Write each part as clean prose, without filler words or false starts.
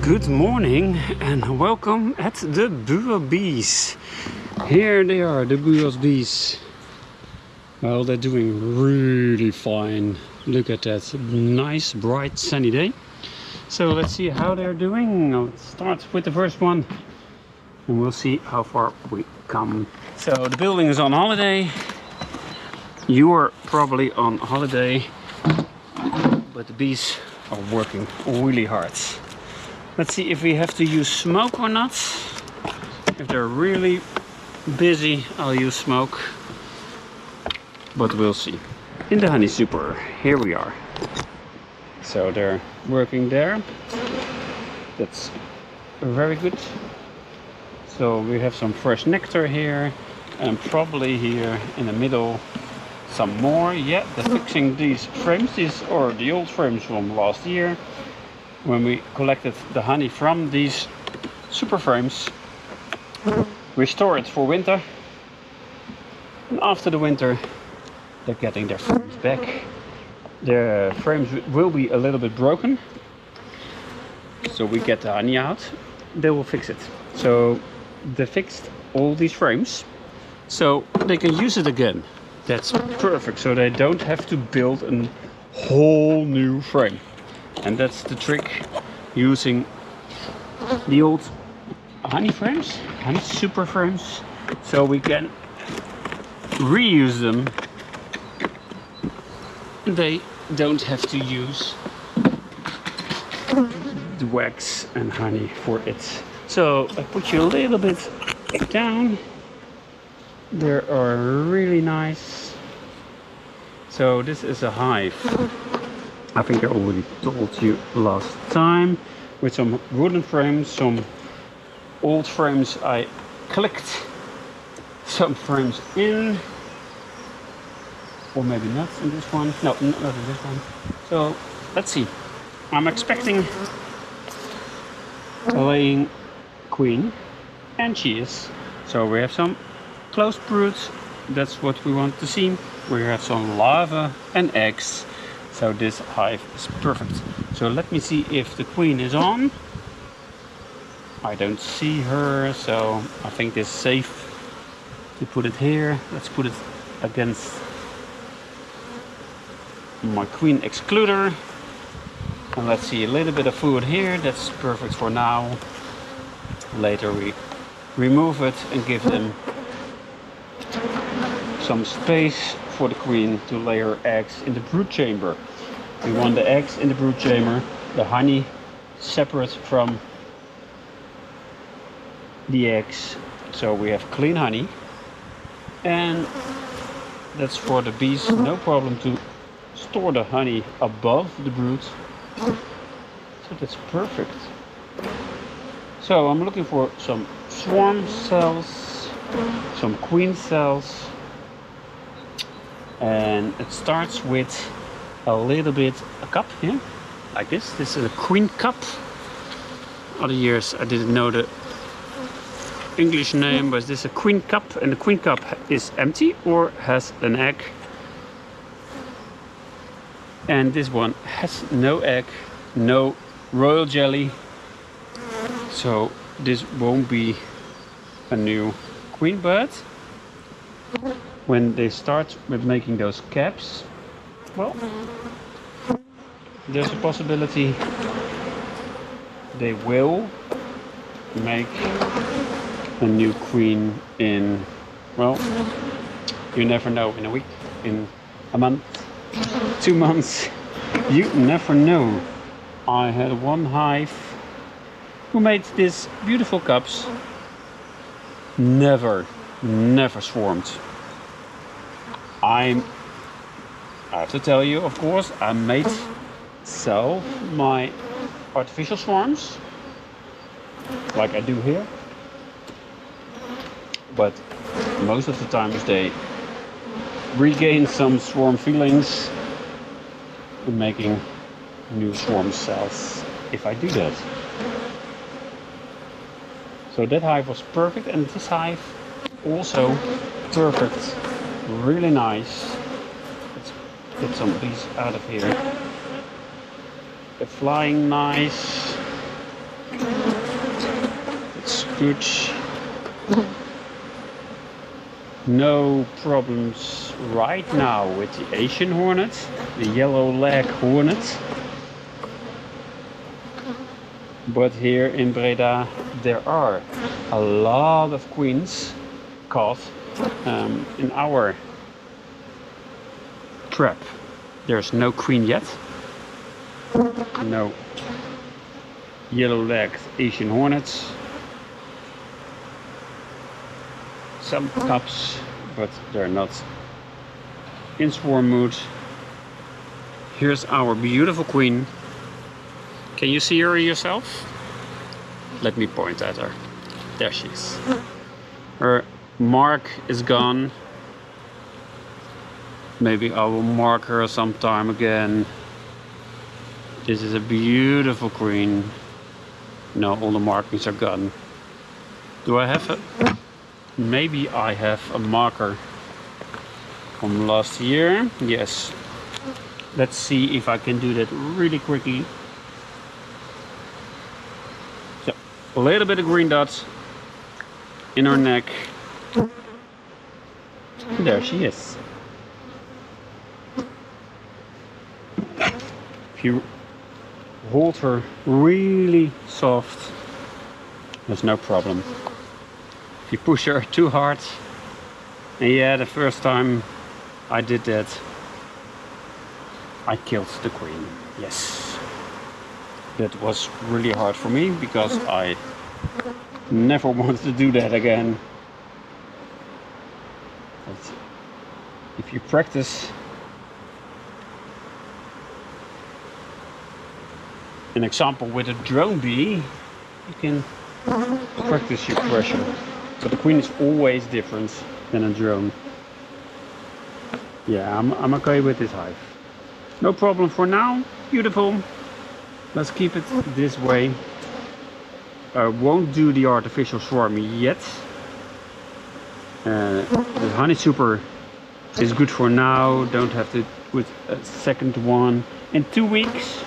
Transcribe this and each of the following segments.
Good morning and welcome at the BUas. Here they are, the BUas bees. Well, they're doing really fine. Look at that nice, bright, sunny day. So let's see how they're doing. Let's start with the first one and we'll see how far we come. So the building is on holiday. You are probably on holiday, but the bees are working really hard. Let's see if we have to use smoke or not. If they're really busy, I'll use smoke. But we'll see. In the honey super, here we are. So they're working there. That's very good. So we have some fresh nectar here. And probably here in the middle some more. Yeah, they're fixing these frames. These are the old frames from last year, when we collected the honey from these super frames. We store it for winter, and after the winter they're getting their frames back. Their frames will be a little bit broken, so we get the honey out. They will fix it. So they fixed all these frames so they can use it again. That's perfect, so they don't have to build a whole new frame. And that's the trick, using the old honey frames, honey super frames, so we can reuse them. They don't have to use the wax and honey for it. So I put you a little bit down. They are really nice. So this is a hive. I think I already told you last time, with some wooden frames, some old frames. I clicked some frames in, or maybe not in this one. No, not in this one. So let's see. I'm expecting a laying queen, and she is. So we have some closed broods. That's what we want to see. We have some larvae and eggs. So this hive is perfect. So let me see if the queen is on. I don't see her, so I think this is safe to put it here. Let's put it against my queen excluder. And let's see, a little bit of food here. That's perfect for now. Later we remove it and give them some space for the queen to lay her eggs in the brood chamber. We want the eggs in the brood chamber, the honey separate from the eggs, so we have clean honey. And that's for the bees, no problem to store the honey above the brood. So that's perfect. So I'm looking for some swarm cells, some queen cells. And it starts with a little bit a cup here, like this. This is a queen cup. Other years I didn't know the English name, but this is a queen cup, and the queen cup is empty or has an egg. And this one has no egg, no royal jelly. So this won't be a new queen, but when they start with making those caps, well, there's a possibility they will make a new queen in, well, you never know, in a week, in a month, 2 months, you never know. I had one hive who made these beautiful cups, never swarmed. I have to tell you, of course, I made my artificial swarms, like I do here. But most of the times they regain some swarm feelings in making new swarm cells, if I do that. So that hive was perfect, and this hive also perfect. Really nice. Let's get some of these out of here. They're flying nice. It's good. No problems right now with the Asian hornet, the yellow leg hornet. But here in Breda there are a lot of queens caught in our trap. There's no queen yet. No yellow-legged Asian hornets. Some cubs, but they're not in swarm mood. Here's our beautiful queen. Can you see her yourself? Let me point at her. There she is. Her mark is gone. Maybe I will mark her sometime again. This is a beautiful queen. No, all the markings are gone. Do I have a... Maybe I have a marker from last year. Yes. Let's see if I can do that really quickly. So, a little bit of green dots in her neck. There she is. If you hold her really soft, there's no problem. If you push her too hard, and yeah, the first time I did that, I killed the queen. Yes. That was really hard for me because I never wanted to do that again. But if you practice an example with a drone bee, you can practice your pressure. But the queen is always different than a drone. Yeah, I'm okay with this hive. No problem for now. Beautiful. Let's keep it this way. I won't do the artificial swarm yet. The honey super is good for now. Don't have to put a second one. In 2 weeks,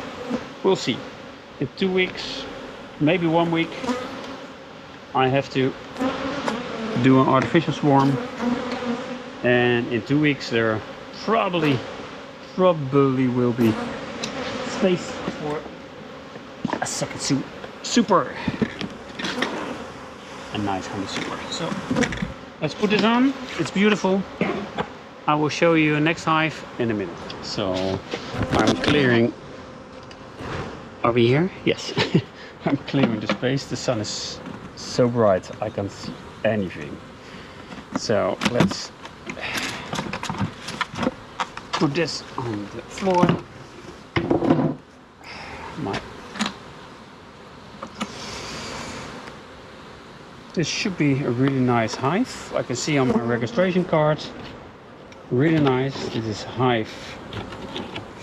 we'll see. In 2 weeks, maybe 1 week, I have to do an artificial swarm. And in 2 weeks there probably will be space for a second super. A nice honey super. So let's put this on. It's beautiful. I will show you a next hive in a minute. So I'm clearing. Are we here? Yes. I'm clearing the space. The sun is so bright I can't see anything. So let's put this on the floor. This should be a really nice hive. I can see on my registration card. Really nice. This is hive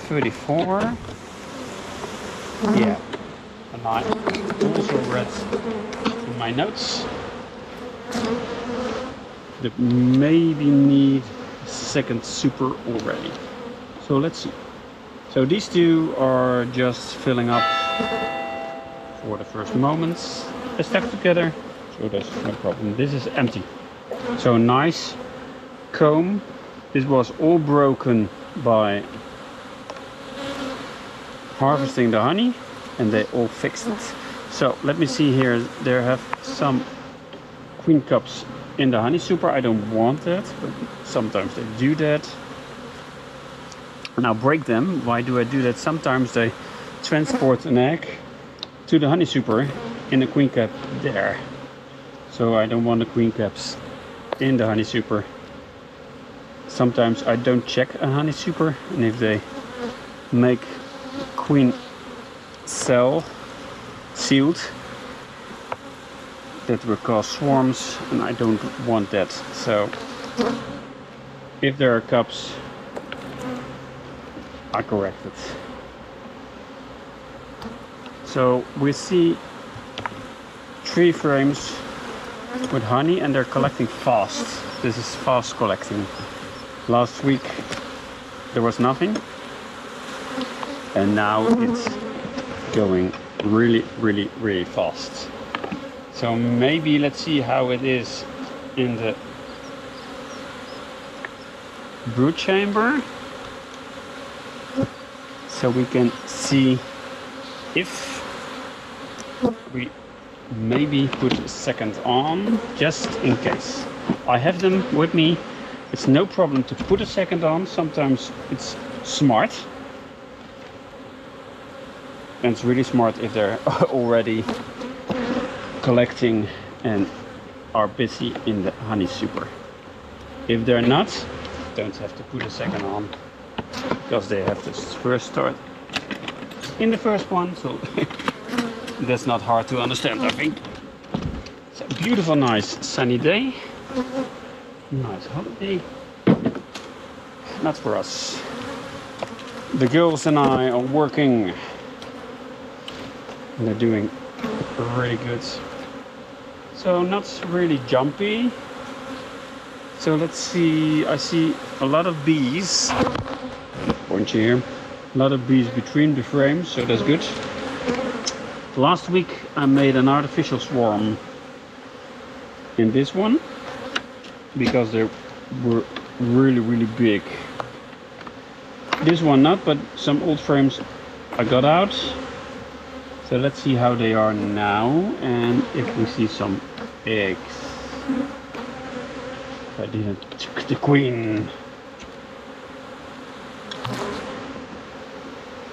34. Yeah. And I also read in my notes that maybe need a second super already. So let's see. So these two are just filling up for the first moments. They're stacked together, so there's no problem. This is empty. So nice comb. This was all broken by harvesting the honey, and they all fixed it. So let me see here. There have some queen cups in the honey super. I don't want that, but sometimes they do that. And I'll break them. Why do I do that? Sometimes they transport an egg to the honey super in a queen cap there. So I don't want the queen caps in the honey super. Sometimes I don't check a honey super, and if they make queen cell sealed, that will cause swarms, and I don't want that. So if there are cups, I correct it. So we see 3 frames with honey, and they're collecting fast. This is fast collecting. Last week there was nothing, and now it's going really fast. So maybe let's see how it is in the brood chamber, so we can see if we maybe put a second on, just in case. I have them with me. It's no problem to put a second on. Sometimes it's smart, and it's really smart if they're already collecting and are busy in the honey super. If they're not, don't have to put a second on, because they have to first start in the first one, so that's not hard to understand, I think. It's a beautiful, nice sunny day. Nice holiday. Not for us. The girls and I are working, and they're doing really good. So not really jumpy. So let's see, I see a lot of bees. Point here. A lot of bees between the frames, so that's good. Last week I made an artificial swarm in this one, because they were really big. This one not, but some old frames I got out. So let's see how they are now, and if we see some eggs. I didn't took the queen.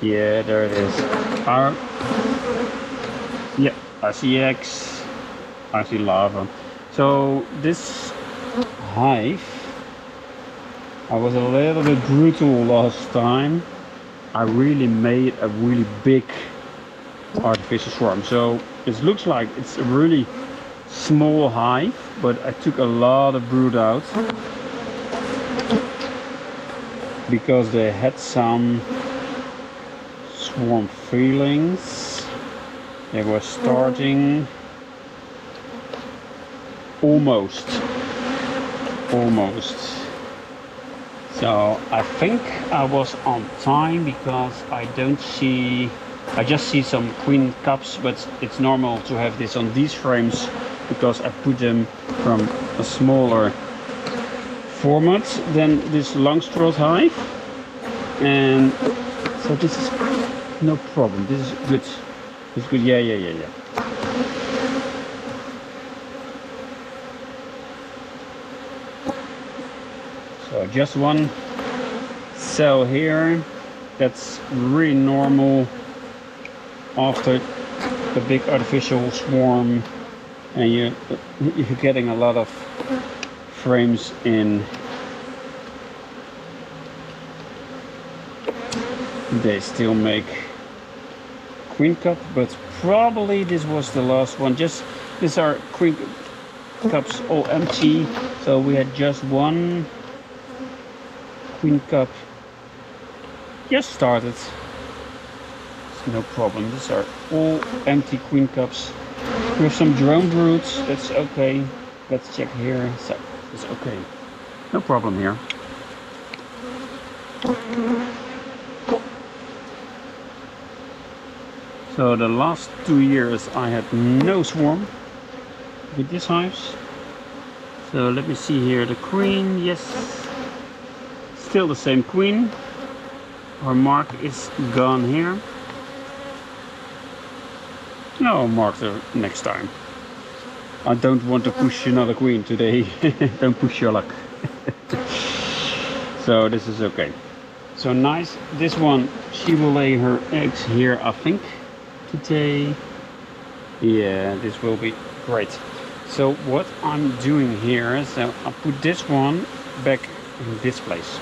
Yeah, there it is. Yeah, I see eggs. I see larvae. So this hive, I was a little bit brutal last time. I really made a really big artificial swarm. So it looks like it's a really small hive, but I took a lot of brood out because they had some swarm feelings. They were starting almost. So I think I was on time, because I just see some queen cups, but it's normal to have this on these frames because I put them from a smaller format than this long-straught hive. And so this is no problem. This is good. It's good. Yeah. So just one cell here. That's really normal after the big artificial swarm, and you're getting a lot of frames in. They still make queen cup, but probably this was the last one. Just these are queen cups all empty, so we had just one queen cup just started. No problem. These are all empty queen cups. We have some drone broods. That's okay. Let's check here. So it's okay. No problem here. So the last 2 years I had no swarm with these hives. So let me see here. The queen, yes, still the same queen. Her mark is gone here. No, mark her next time. I don't want to push another queen today. Don't push your luck. So this is okay. So nice. This one, she will lay her eggs here, I think, today. Yeah, this will be great. So what I'm doing here is I put this one back in this place.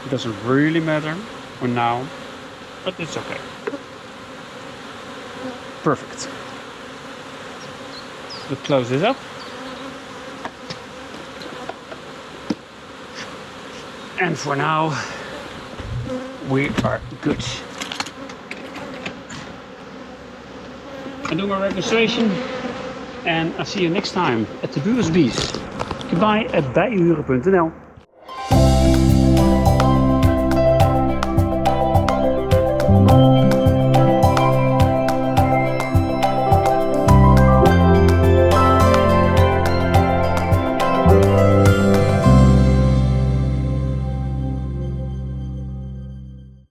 It doesn't really matter for now, but it's okay. Perfect. We'll close this up. And for now, we are good. I do my registration, and I'll see you next time at the BUas. Goodbye at Bijenhuren.nl.